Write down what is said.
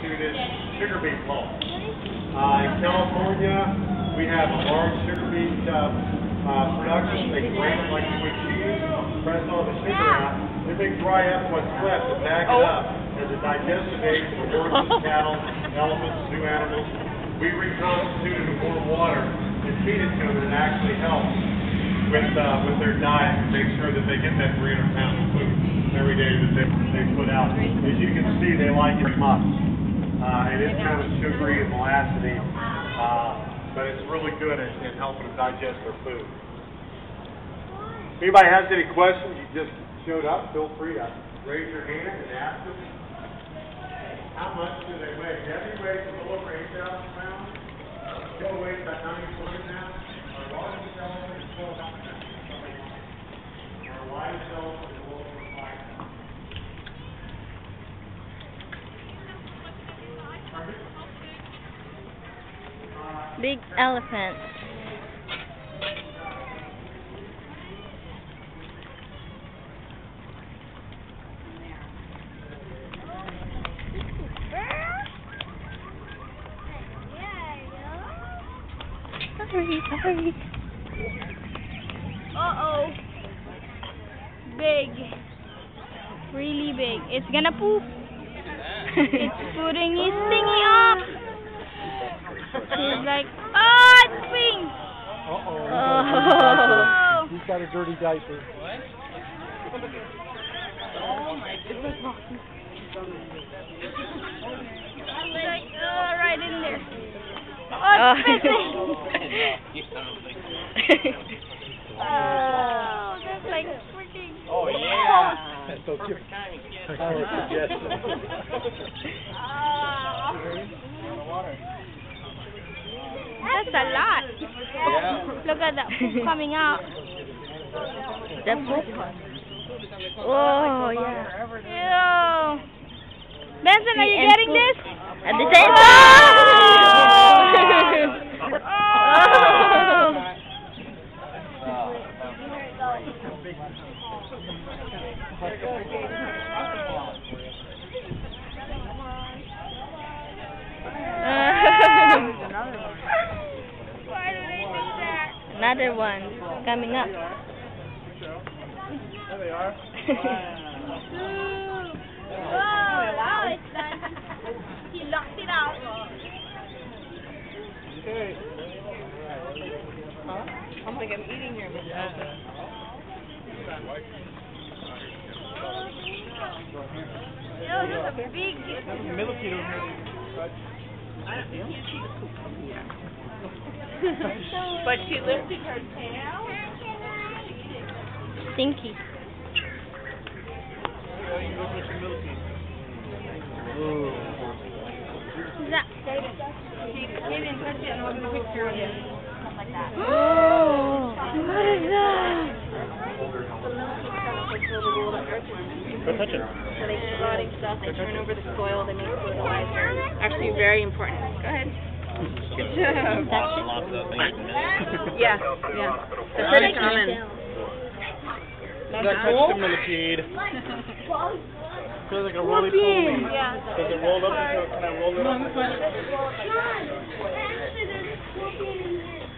substituted sugar beet pulp. In California, we have a large sugar beet production. They grate it like you would cheese, press all the sugar out, then they dry up what's left and pack it up as a digestive aid for horses, cattle, elephants, new animals. We reconstitute it in warm water and feed it to them, and it actually helps with their diet to make sure that they get that 300 pounds of food every day that they put out. As you can see, they like it much. And it's kind of sugary and molasses-y, but it's really good at helping them digest their food. If anybody has any questions, you just showed up, feel free to raise your hand and ask them. How much do they weigh? Debbie weighs a little over 8,000 pounds. Joe weighs about 9,200 pounds. Our largest elephant is 1,200 pounds. Our widest elephant is a little over 5 pounds. Big elephant. Hurry. Uh-oh. Big. Really big. It's gonna poop. It's putting his thingy up. He's like, oh, it's pink. Uh-oh. He's got a dirty diaper. What? Oh my goodness. He's like, oh, right in there. Oh, it's missing. Oh, that's like freaking. Oh, yeah. That's so cute. That's a lot. Yeah. Look at that poop coming out. The poop? Oh, yeah. Ew. Benson, are you getting this? At the same time. Why do they do that? Another one coming up. There they are. Wow, it's done. He locked it out. Okay. Huh? I'm like, I'm eating here. Yo, there's a big... Millipede over here. But she lifted her tail. Stinky. That. Hayden, touch it and I'll get a picture of it. Stuff like that. Oh, what is that? Go touch it. So they keep rotting stuff, they turn over the soil, they make fertilizer. Actually, very important. Go ahead. Good job. Yeah. That's really common. That touched the millipede. Feels like a roly-poly. Yeah. Does it roll up? Can I roll it up? Actually, there's scorpion in there.